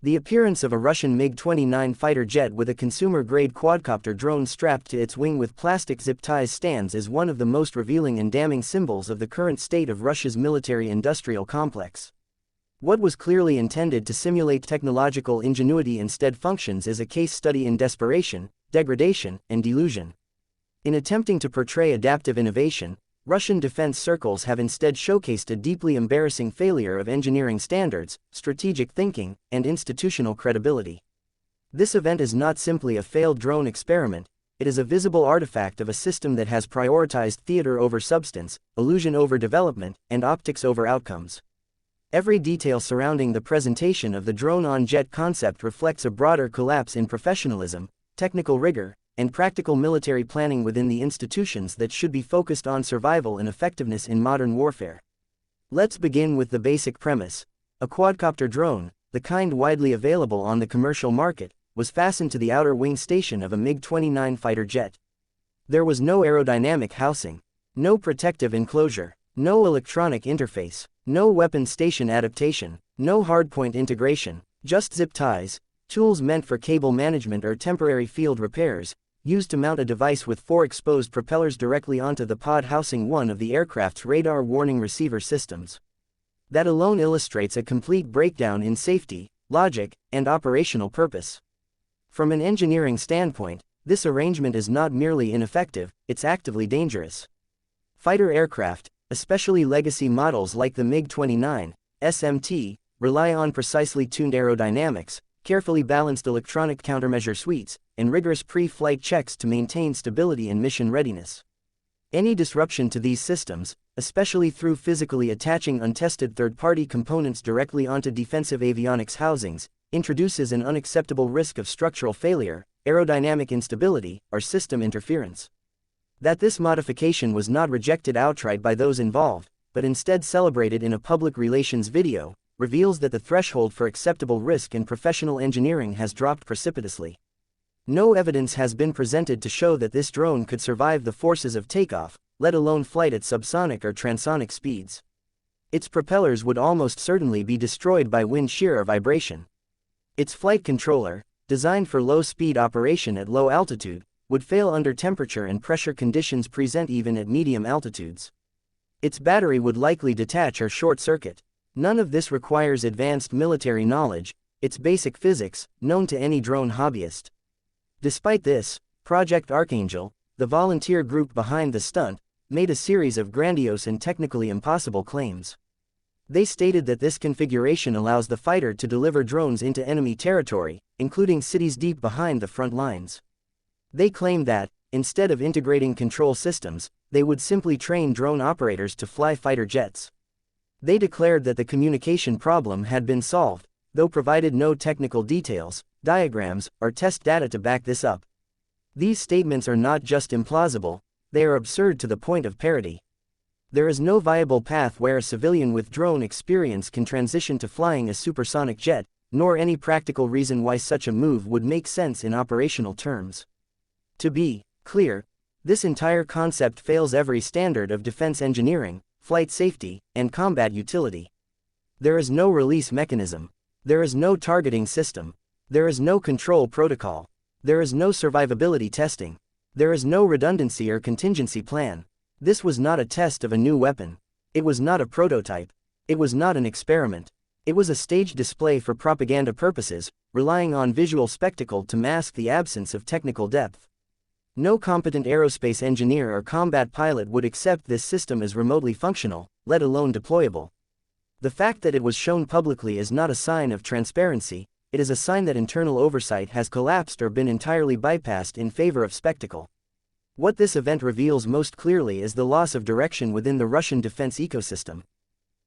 The appearance of a Russian MiG-29 fighter jet with a consumer-grade quadcopter drone strapped to its wing with plastic zip ties stands as one of the most revealing and damning symbols of the current state of Russia's military-industrial complex. What was clearly intended to simulate technological ingenuity instead functions as a case study in desperation, degradation, and delusion. In attempting to portray adaptive innovation, Russian defense circles have instead showcased a deeply embarrassing failure of engineering standards, strategic thinking, and institutional credibility. This event is not simply a failed drone experiment, it is a visible artifact of a system that has prioritized theater over substance, illusion over development, and optics over outcomes. Every detail surrounding the presentation of the drone-on-jet concept reflects a broader collapse in professionalism, technical rigor, and practical military planning within the institutions that should be focused on survival and effectiveness in modern warfare. Let's begin with the basic premise. A quadcopter drone, the kind widely available on the commercial market, was fastened to the outer wing station of a MiG-29 fighter jet. There was no aerodynamic housing, no protective enclosure, no electronic interface, no weapon station adaptation, no hardpoint integration, just zip ties, tools meant for cable management or temporary field repairs, used to mount a device with 4 exposed propellers directly onto the pod housing one of the aircraft's radar warning receiver systems. That alone illustrates a complete breakdown in safety, logic, and operational purpose. From an engineering standpoint, this arrangement is not merely ineffective, it's actively dangerous. Fighter aircraft, especially legacy models like the MiG-29, SMT, rely on precisely tuned aerodynamics, carefully balanced electronic countermeasure suites, and rigorous pre-flight checks to maintain stability and mission readiness. Any disruption to these systems, especially through physically attaching untested third-party components directly onto defensive avionics housings, introduces an unacceptable risk of structural failure, aerodynamic instability, or system interference. That this modification was not rejected outright by those involved, but instead celebrated in a public relations video, reveals that the threshold for acceptable risk in professional engineering has dropped precipitously. No evidence has been presented to show that this drone could survive the forces of takeoff, let alone flight at subsonic or transonic speeds. Its propellers would almost certainly be destroyed by wind shear or vibration. Its flight controller, designed for low-speed operation at low altitude, would fail under temperature and pressure conditions present even at medium altitudes. Its battery would likely detach or short-circuit. None of this requires advanced military knowledge, it's basic physics, known to any drone hobbyist. Despite this, Project Archangel, the volunteer group behind the stunt, made a series of grandiose and technically impossible claims. They stated that this configuration allows the fighter to deliver drones into enemy territory, including cities deep behind the front lines. They claimed that, instead of integrating control systems, they would simply train drone operators to fly fighter jets. They declared that the communication problem had been solved, though provided no technical details, diagrams, or test data to back this up. These statements are not just implausible, they are absurd to the point of parody. There is no viable path where a civilian with drone experience can transition to flying a supersonic jet, nor any practical reason why such a move would make sense in operational terms. To be clear, this entire concept fails every standard of defense engineering, flight safety, and combat utility. There is no release mechanism. There is no targeting system. There is no control protocol. There is no survivability testing. There is no redundancy or contingency plan. This was not a test of a new weapon. It was not a prototype. It was not an experiment. It was a staged display for propaganda purposes, relying on visual spectacle to mask the absence of technical depth. No competent aerospace engineer or combat pilot would accept this system as remotely functional, let alone deployable. The fact that it was shown publicly is not a sign of transparency, it is a sign that internal oversight has collapsed or been entirely bypassed in favor of spectacle. What this event reveals most clearly is the loss of direction within the Russian defense ecosystem.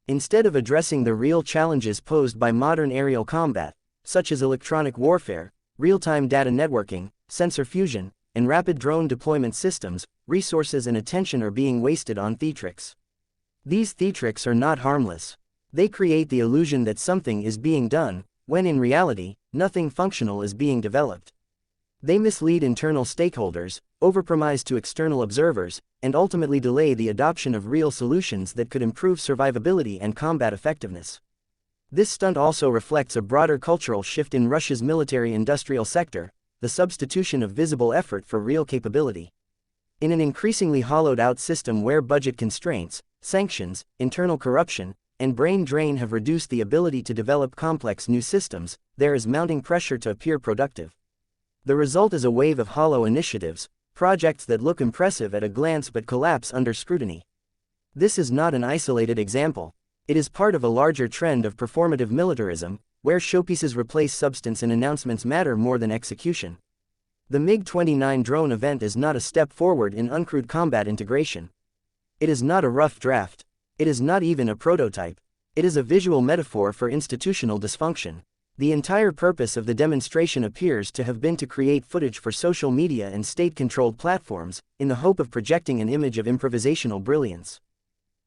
Instead of addressing the real challenges posed by modern aerial combat, such as electronic warfare, real-time data networking, sensor fusion, and rapid drone deployment systems, resources and attention are being wasted on theatrics. These theatrics are not harmless. They create the illusion that something is being done, when in reality, nothing functional is being developed. They mislead internal stakeholders, overpromise to external observers, and ultimately delay the adoption of real solutions that could improve survivability and combat effectiveness. This stunt also reflects a broader cultural shift in Russia's military-industrial sector, the substitution of visible effort for real capability. In an increasingly hollowed-out system where budget constraints, sanctions, internal corruption, and brain drain have reduced the ability to develop complex new systems, there is mounting pressure to appear productive. The result is a wave of hollow initiatives, projects that look impressive at a glance but collapse under scrutiny. This is not an isolated example. It is part of a larger trend of performative militarism, where showpieces replace substance and announcements matter more than execution. The MiG-29 drone event is not a step forward in uncrewed combat integration. It is not a rough draft. It is not even a prototype. It is a visual metaphor for institutional dysfunction. The entire purpose of the demonstration appears to have been to create footage for social media and state-controlled platforms, in the hope of projecting an image of improvisational brilliance.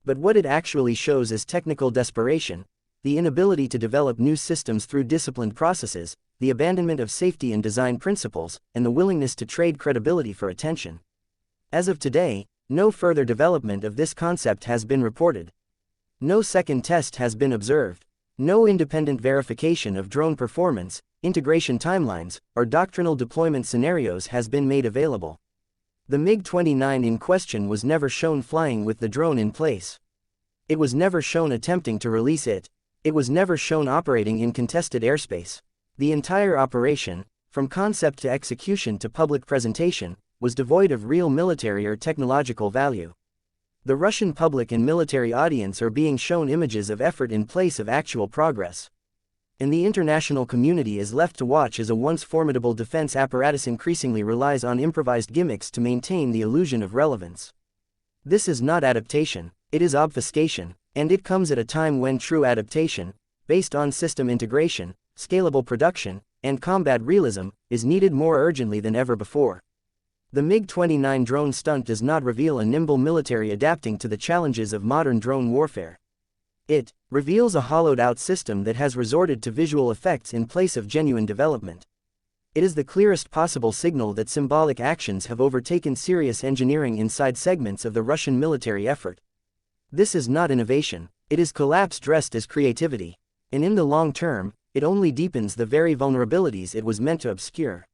But what it actually shows is technical desperation, the inability to develop new systems through disciplined processes, the abandonment of safety and design principles, and the willingness to trade credibility for attention. As of today, no further development of this concept has been reported. No second test has been observed. No independent verification of drone performance, integration timelines, or doctrinal deployment scenarios has been made available. The MiG-29 in question was never shown flying with the drone in place. It was never shown attempting to release it. It was never shown operating in contested airspace. The entire operation, from concept to execution to public presentation, was devoid of real military or technological value. The Russian public and military audience are being shown images of effort in place of actual progress. And the international community is left to watch as a once formidable defense apparatus increasingly relies on improvised gimmicks to maintain the illusion of relevance. This is not adaptation, it is obfuscation, and it comes at a time when true adaptation, based on system integration, scalable production, and combat realism, is needed more urgently than ever before. The MiG-29 drone stunt does not reveal a nimble military adapting to the challenges of modern drone warfare. It reveals a hollowed-out system that has resorted to visual effects in place of genuine development. It is the clearest possible signal that symbolic actions have overtaken serious engineering inside segments of the Russian military effort. This is not innovation, it is collapse dressed as creativity. And in the long term, it only deepens the very vulnerabilities it was meant to obscure.